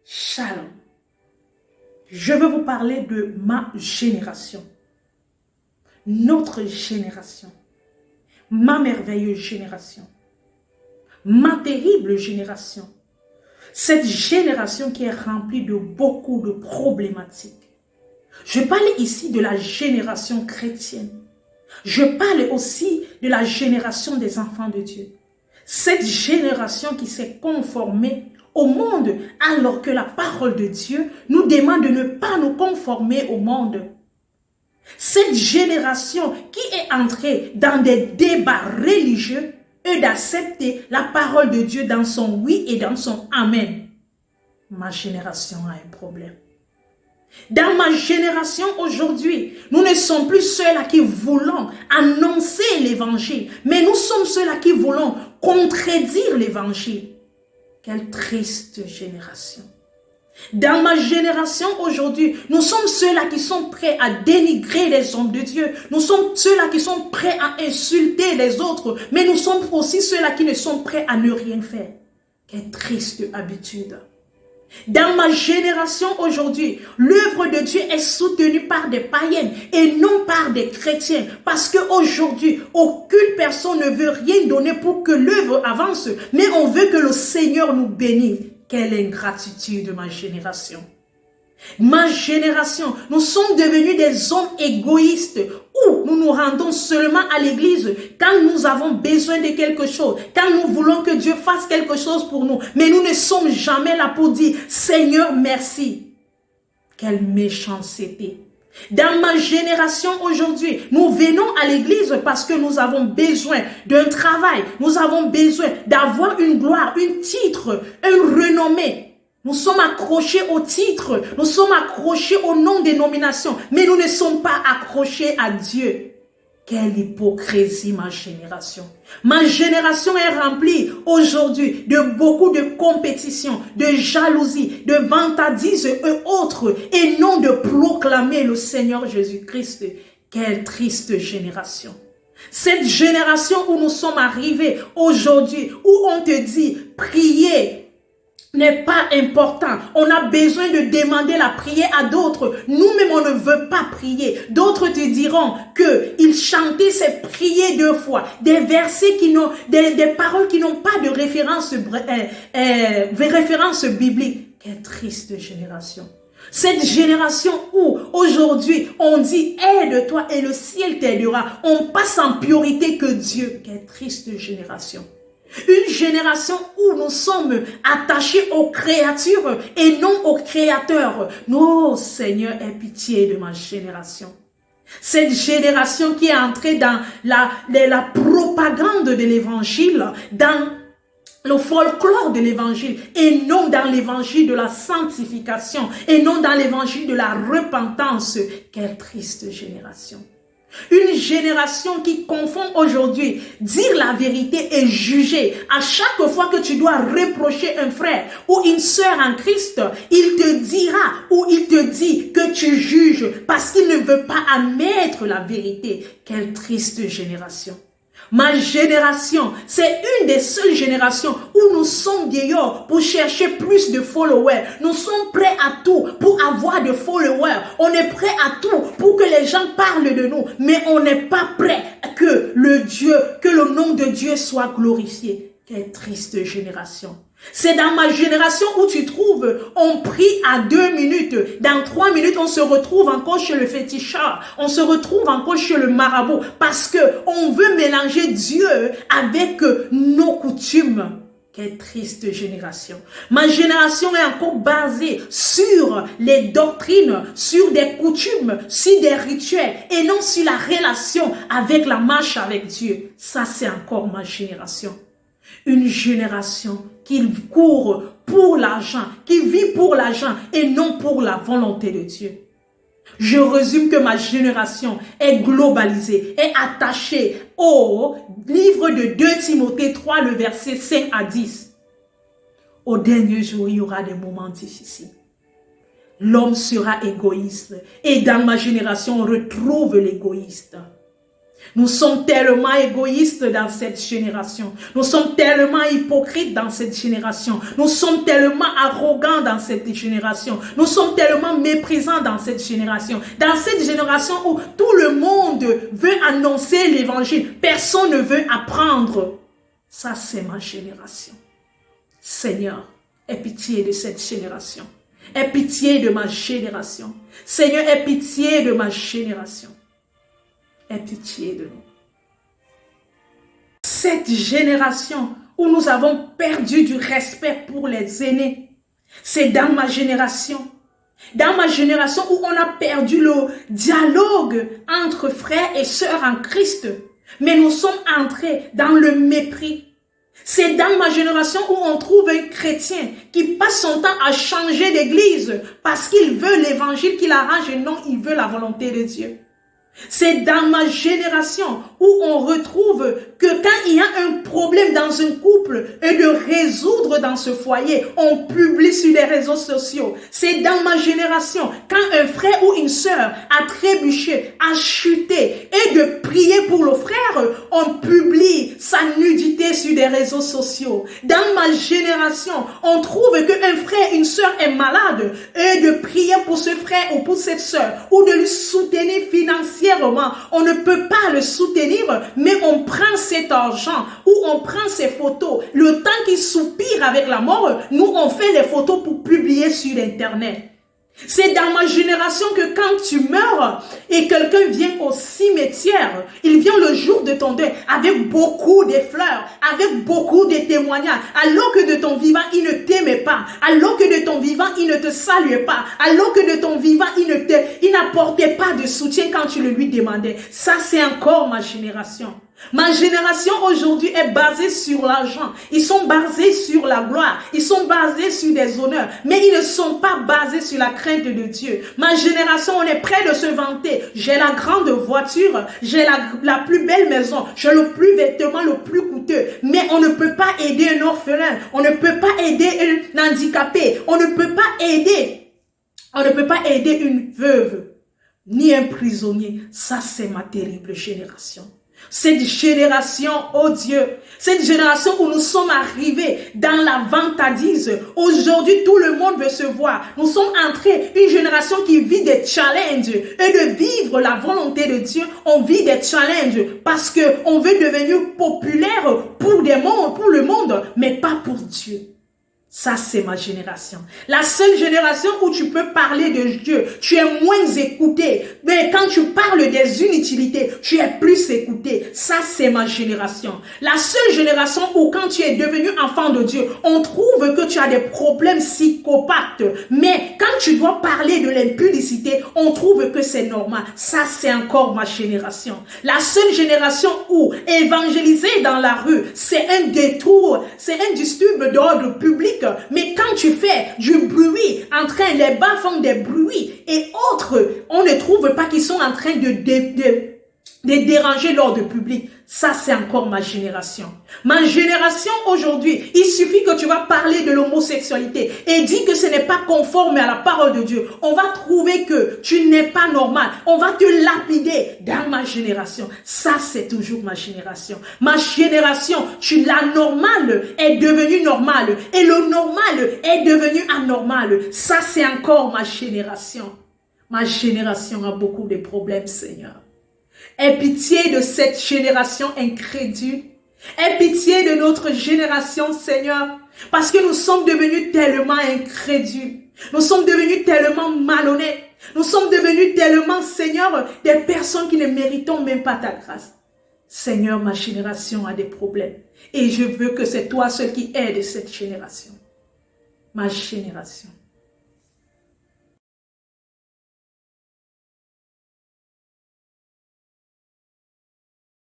Shalom. Je veux vous parler de ma génération. Notre génération. Ma merveilleuse génération. Ma terrible génération. Cette génération qui est remplie de beaucoup de problématiques. Je parle ici de la génération chrétienne. Je parle aussi de la génération des enfants de Dieu. Cette génération qui s'est conformée au monde alors que la parole de Dieu nous demande de ne pas nous conformer au monde. Cette génération qui est entrée dans des débats religieux et d'accepter la parole de Dieu dans son oui et dans son amen. Ma génération a un problème. Dans ma génération aujourd'hui, nous ne sommes plus ceux-là qui voulons annoncer l'évangile, mais nous sommes ceux-là qui voulons contredire l'évangile. Quelle triste génération. Dans ma génération aujourd'hui, nous sommes ceux-là qui sont prêts à dénigrer les hommes de Dieu. Nous sommes ceux-là qui sont prêts à insulter les autres, mais nous sommes aussi ceux-là qui ne sont prêts à ne rien faire. Quelle triste habitude. Dans ma génération aujourd'hui, l'œuvre de Dieu est soutenue par des païens et non par des chrétiens. Parce qu'aujourd'hui, aucune personne ne veut rien donner pour que l'œuvre avance, mais on veut que le Seigneur nous bénisse. Quelle ingratitude de ma génération. Ma génération, nous sommes devenus des hommes égoïstes où nous nous rendons seulement à l'église quand nous avons besoin de quelque chose, quand nous voulons que Dieu fasse quelque chose pour nous. Mais nous ne sommes jamais là pour dire « Seigneur, merci ». Quelle méchanceté. Dans ma génération aujourd'hui, nous venons à l'église parce que nous avons besoin d'un travail, nous avons besoin d'avoir une gloire, un titre, une renommée. Nous sommes accrochés au titre, nous sommes accrochés au nom des nominations, mais nous ne sommes pas accrochés à Dieu. Quelle hypocrisie, ma génération. Ma génération est remplie aujourd'hui de beaucoup de compétition, de jalousie, de vantardise et autres, et non de proclamer le Seigneur Jésus-Christ. Quelle triste génération. Cette génération où nous sommes arrivés aujourd'hui, où on te dit, priez, n'est pas important. On a besoin de demander la prière à d'autres. Nous-mêmes, on ne veut pas prier. D'autres te diront qu'ils chantaient ces prières 2 fois. Des versets qui n'ont, des paroles qui n'ont pas de référence biblique. Quelle triste génération. Cette génération où aujourd'hui on dit aide-toi et le ciel t'aidera. On passe en priorité que Dieu. Quelle triste génération. Une génération où nous sommes attachés aux créatures et non aux créateurs. Non, Seigneur, aie pitié de ma génération. Cette génération qui est entrée dans la propagande de l'évangile, dans le folklore de l'évangile et non dans l'évangile de la sanctification et non dans l'évangile de la repentance. Quelle triste génération. Une génération qui confond aujourd'hui dire la vérité et juger. À chaque fois que tu dois reprocher un frère ou une sœur en Christ, il te dira ou il te dit que tu juges parce qu'il ne veut pas admettre la vérité. Quelle triste génération. Ma génération, c'est une des seules générations où nous sommes d'ailleurs pour chercher plus de followers. Nous sommes prêts à tout pour avoir de followers. On est prêt à tout pour que les gens parlent de nous. Mais on n'est pas prêt que le nom de Dieu soit glorifié. Quelle triste génération. C'est dans ma génération où tu trouves, on prie à 2 minutes. Dans 3 minutes, on se retrouve encore chez le féticheur. On se retrouve encore chez le marabout. Parce que on veut mélanger Dieu avec nos coutumes. Quelle triste génération. Ma génération est encore basée sur les doctrines, sur des coutumes, sur des rituels et non sur la relation avec la marche avec Dieu. Ça, c'est encore ma génération. Une génération qui court pour l'argent, qui vit pour l'argent et non pour la volonté de Dieu. Je résume que ma génération est globalisée, est attachée au livre de 2 Timothée 3, le verset 5 à 10. Au dernier jour, il y aura des moments difficiles. L'homme sera égoïste et dans ma génération, on retrouve l'égoïste. Nous sommes tellement égoïstes dans cette génération. Nous sommes tellement hypocrites dans cette génération. Nous sommes tellement arrogants dans cette génération. Nous sommes tellement méprisants dans cette génération. Dans cette génération où tout le monde veut annoncer l'évangile. Personne ne veut apprendre. Ça, c'est ma génération. Seigneur, aie pitié de cette génération. Aie pitié de ma génération. Seigneur, aie pitié de ma génération. Aie pitié de nous. Cette génération où nous avons perdu du respect pour les aînés, c'est dans ma génération. Dans ma génération où on a perdu le dialogue entre frères et sœurs en Christ. Mais nous sommes entrés dans le mépris. C'est dans ma génération où on trouve un chrétien qui passe son temps à changer d'église parce qu'il veut l'évangile qui l'arrange et non, il veut la volonté de Dieu. C'est dans ma génération où on retrouve que quand il y a un problème dans un couple et de résoudre dans ce foyer, on publie sur les réseaux sociaux. C'est dans ma génération quand un frère ou une sœur a trébuché, a chuté et de prier pour le frère, on publie sa nudité sur les réseaux sociaux. Dans ma génération, on trouve qu'un frère, une sœur est malade et de prier pour ce frère ou pour cette sœur ou de lui soutenir financièrement. On ne peut pas le soutenir, mais on prend cet argent ou on prend ces photos. Le temps qu'il soupire avec la mort, nous on fait les photos pour publier sur Internet. C'est dans ma génération que quand tu meurs et quelqu'un vient au cimetière, il vient le jour de ton deuil avec beaucoup de fleurs, avec beaucoup de témoignages, alors que de ton vivant, il ne t'aimait pas, alors que de ton vivant, il ne te saluait pas, alors que de ton vivant, il n'apportait pas de soutien quand tu le lui demandais. Ça, c'est encore ma génération. Ma génération aujourd'hui est basée sur l'argent. Ils sont basés sur la gloire. Ils sont basés sur des honneurs. Mais ils ne sont pas basés sur la crainte de Dieu. Ma génération, on est prêt de se vanter. J'ai la grande voiture. J'ai la plus belle maison. J'ai le plus vêtement, le plus coûteux. Mais on ne peut pas aider un orphelin. On ne peut pas aider un handicapé. On ne peut pas aider une veuve. Ni un prisonnier. Ça, c'est ma terrible génération. Cette génération, oh Dieu, cette génération où nous sommes arrivés dans la vantardise. Aujourd'hui, tout le monde veut se voir. Nous sommes entrés, une génération qui vit des challenges. Et de vivre la volonté de Dieu, on vit des challenges parce qu'on veut devenir populaire pour le monde, mais pas pour Dieu. Ça, c'est ma génération. La seule génération où tu peux parler de Dieu, tu es moins écouté. Mais quand tu parles des inutilités, tu es plus écouté. Ça, c'est ma génération. La seule génération où quand tu es devenu enfant de Dieu, on trouve que tu as des problèmes psychopathes. Mais quand tu dois parler de l'impudicité, on trouve que c'est normal. Ça, c'est encore ma génération. La seule génération où évangéliser dans la rue, c'est un détour, c'est un disturbe d'ordre public. Mais quand tu fais du bruit, les bas font des bruits et autres, on ne trouve pas qu'ils sont en train de déranger l'ordre public. Ça, c'est encore ma génération. Ma génération aujourd'hui, il suffit que tu vas parler de l'homosexualité et dis que ce n'est pas conforme à la parole de Dieu. On va trouver que tu n'es pas normal. On va te lapider dans ma génération. Ça, c'est toujours ma génération. Ma génération, l'anormal est devenu normal et le normal est devenu anormal. Ça, c'est encore ma génération. Ma génération a beaucoup de problèmes, Seigneur. Aie pitié de cette génération incrédule. Aie pitié de notre génération, Seigneur. Parce que nous sommes devenus tellement incrédules. Nous sommes devenus tellement malhonnêtes. Nous sommes devenus tellement, Seigneur, des personnes qui ne méritons même pas ta grâce. Seigneur, ma génération a des problèmes. Et je veux que c'est toi seul qui aide cette génération. Ma génération.